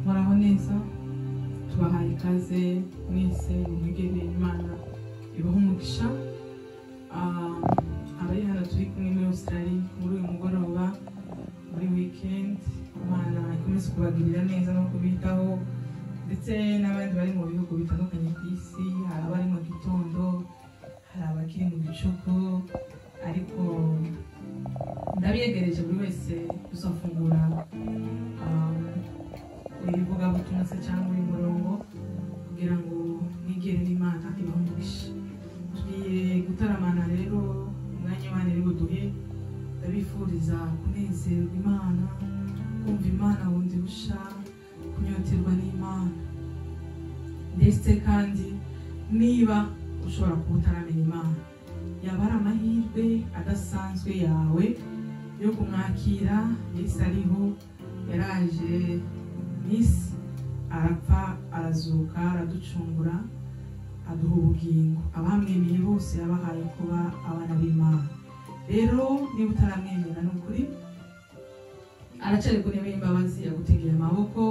muraho neza tubahaye ikaze mwese mwegere Imana ibaho umugisha abari hano turi kumwe muri Australia muri uyu mugoroba muri weekend Imana ikomeze kubagirira neza no kubitaho ndetse n'abandi bari mu bihugu bitandukanye ku isi hari abari mu gitondo hari abakiri mu gicuku ariko ndabiyegereje buri wese uzafungura ibivuga butumwa se cyangwa umurongo kugira ngo nigere n'Imana ibaho umugisha tugiye gutaramana rero umwanya Imana iri buduhe ndabifuriza kunezerwa Imana kumva Imana bundi busha kunyoterwa n'Imana ndetse kandi niba ushobora kubutaramenya Imana yaba ari amahirwe adasanzwe yawe yo kumwakira Yesu ariho yaraje Yesu arapfa arazuka araducungura aduha ubugingo abamwemeye bose yabahaye kuba abana b'Imana rero niba utaramwemera n'ukuri aracari ku ntebe y'imbabazi agutegera amaboko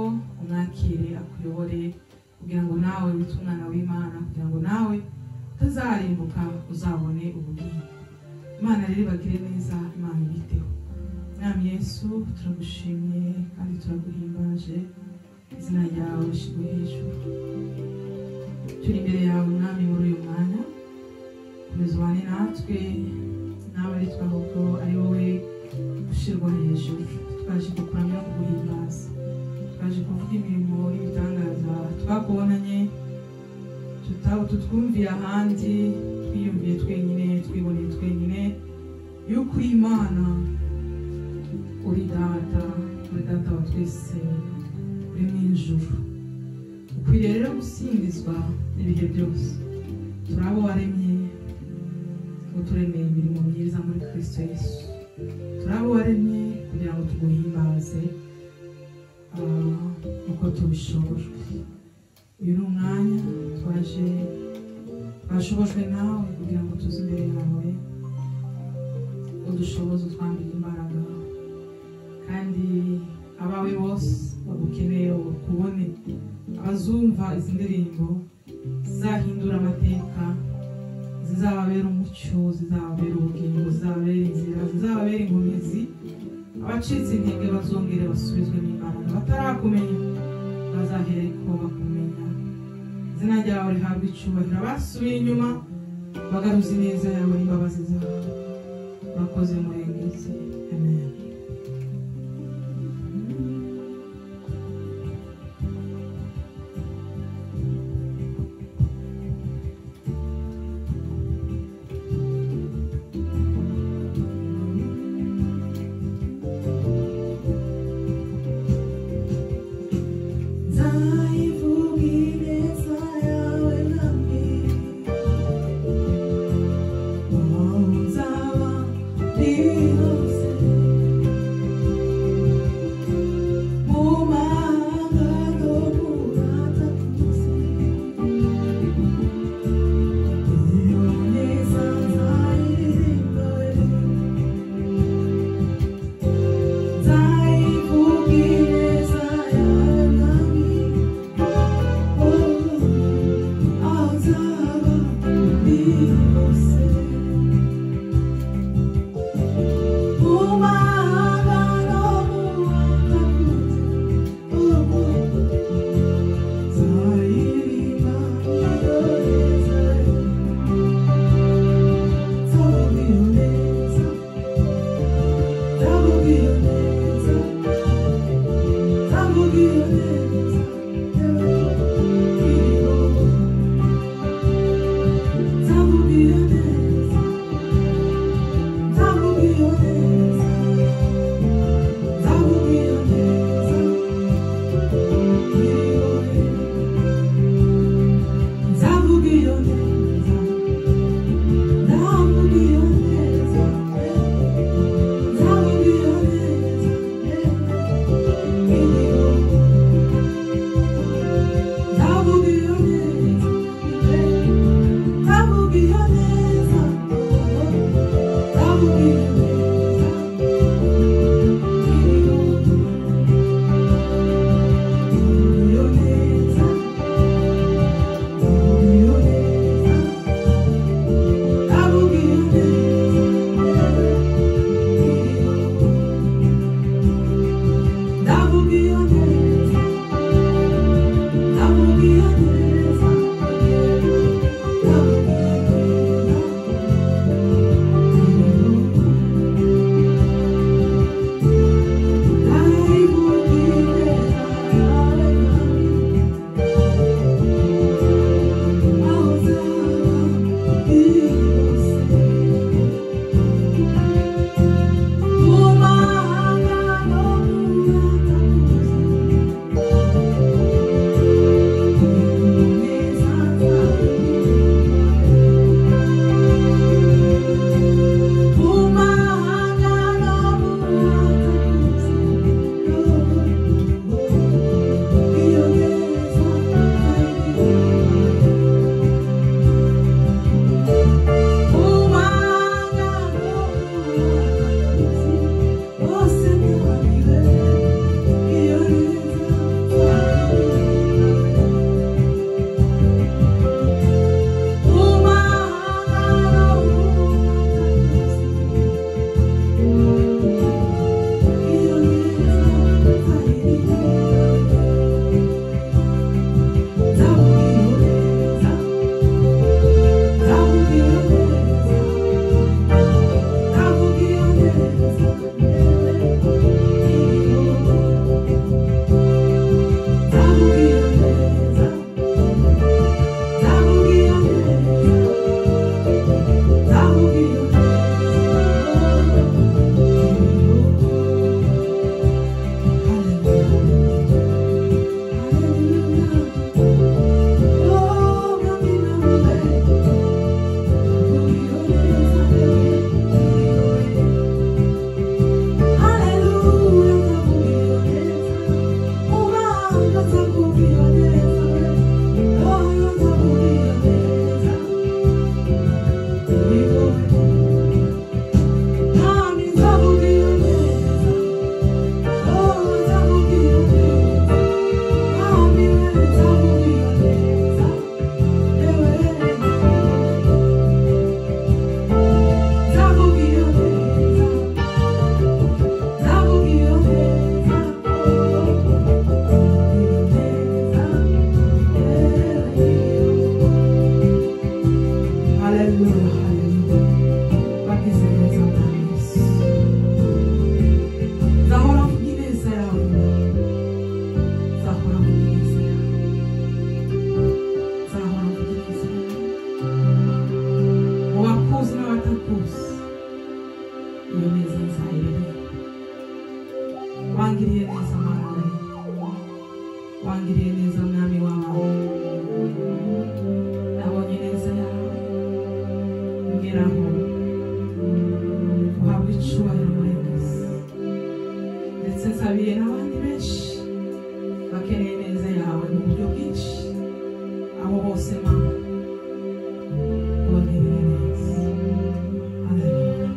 umwakire akuyobore kugira ngo nawe witwe umwana w'Imana kugira ngo nawe utazarimbuka uzabone ubugingo Imana rero bagire neza Imana ibiteho Mwami Yesu turagushimye kandi turaguhimbaje izina ryawe rishimwe hejuru turi imbere yawe Mwami muri uyu mwanya komeza ubane natwe nawe ari twe ahubwo ari wowe ushirwa hejuru twaje kukuramya no kuguhimbaza twaje kuvuga imirimo y'ibitangaza twakubonanye tutwumvira ahandi twiyumviye twenyine twiboneye twenyine yuko uri Imana uri data wa twese uri mu ijuru ukwiriye rero gusingizwa ibihe byose turabo waremye uturemeye imirimo myiza muri Kristo Yesu turabo waremye kugira ngo tuguhimbaze uko tubishobojwe uyu ni umwanya twashobojwe nawe kugira ngo tuze imbere yawe udushoboze utwambike imbaraga kandi abawe bose bagukeneye bakubone abazumva izi ndirimbo zizahindura amateka zizababera umucyo zizababera ubugingo zizababera inzira zizababera inkomezi abacitse intege bazongere basubizwe n'imbaraga batarakumenya bazahereko bakumenya izina ryawe rihabwa icyubahiro abasubiye inyuma bagaruza ineza yawe n'imbabazi zawe urakoze murengezi amen neza Mana, wangiriye neza mwami wawe, nabonye neza yawe, ngeraho uhabwe icyubahiro murengezi, ndetse nsabiye n'abandi benshi bakeneye neza yawe mu buryo bwinshi, abo bose Mana ubagirire neza. Haleluya.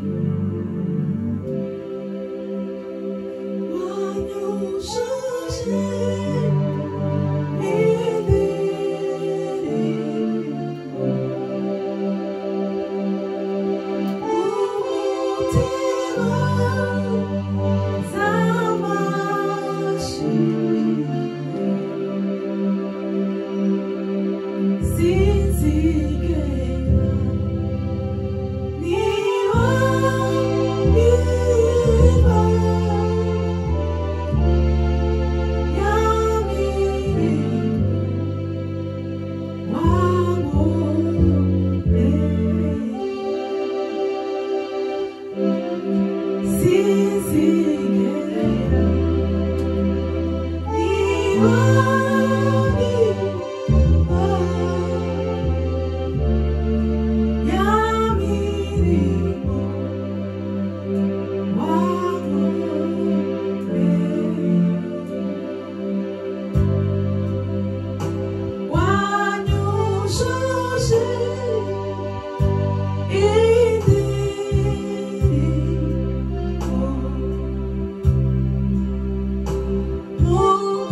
Oh,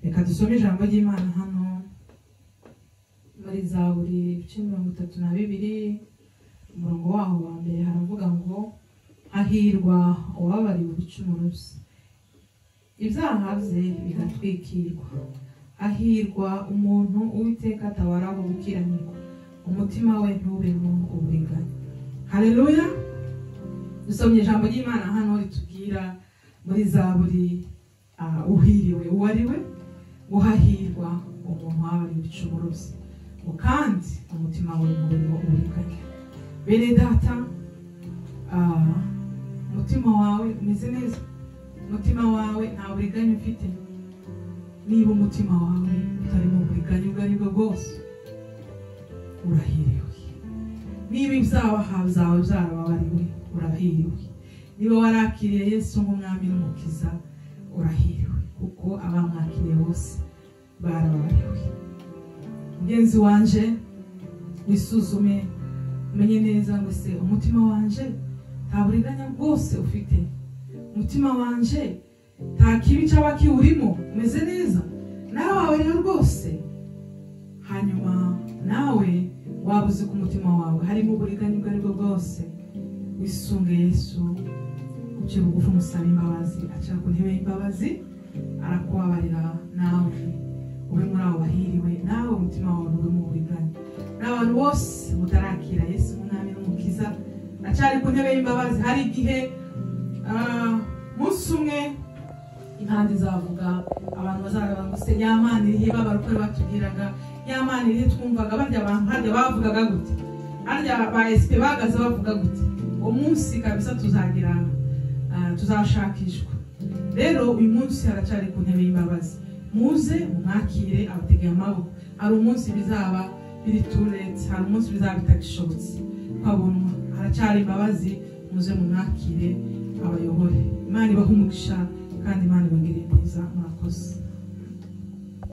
Reka dusome ijambo ry'Imana hano muri Zaburi 32 umurongo waho wa mbere haravuga ngo hahirwa uwabariwe ibicumuro bye ibyaha bye bigatwikirwa hahirwa umuntu Uwiteka atabaraho gukiranirwa umutima we ntubemo uburiganya. Haleluya. Dusomye ijambo ry'Imana hano ritubwira muri Zaburi uhiriwe uwariwe uhahirwa umuntu wabariwe ibicumuro bye kandi umutima we ntubemo uburiganya. Bene data, umutima wawe umeze neza, umutima wawe nta buriganya ufite. Niba umutima wawe utarimo uburiganya ubwo ari bwo bwose urahiriwe. Niba ibyaha byawe byarababariwe urahiriwe. Niba warakiriye Yesu nk'umwami n'umukiza urahiriwe kuko abamwakiriye bose barababariwe. Mugenzi wanje wisuzume umenye neza ngo se umutima wanje nta buriganya bwose ufite, umutima wanje nta kibi cyaba kiwurimo, umeze neza, nawe wabariwe rwose. Hanyuma nawe wabuze ku mutima wawe harimo uburiganya ubwo ari bwo bwose, wisunge Yesu uce bugufi umusaba imbabazi, acara ku ntebe y'imbabazi arakubabarira, nawe ube muri abo bahiriwe, nawe umutima wawe ube mu buriganya. N'abantu bose mutarakira Yesu umwami n'umukiza acari ku ntebe y'imbabazi, hari igihe munsi umwe impande zavuga abantu bazaraga ngo se ya Mana irihe babarukore batubwiraga, ya Mana irihe twumvaga barya abantu harya bavugaga gute, harya ba SP bagaze bavuga gute. Umunsi kabisa tuzagira tuzashakishwa. Rero uyu munsi haracari ku ntebe y'imbabazi, muze umwakire abategeye amaboko. Hari umunsi bizaba biri too late, hari umunsi bizaba bitagishobotse kwabonwa, haracari imbabazi, muze mumwakire abayobore. Imana ibahe umugisha kandi Imana ibagirire neza. Murakoze.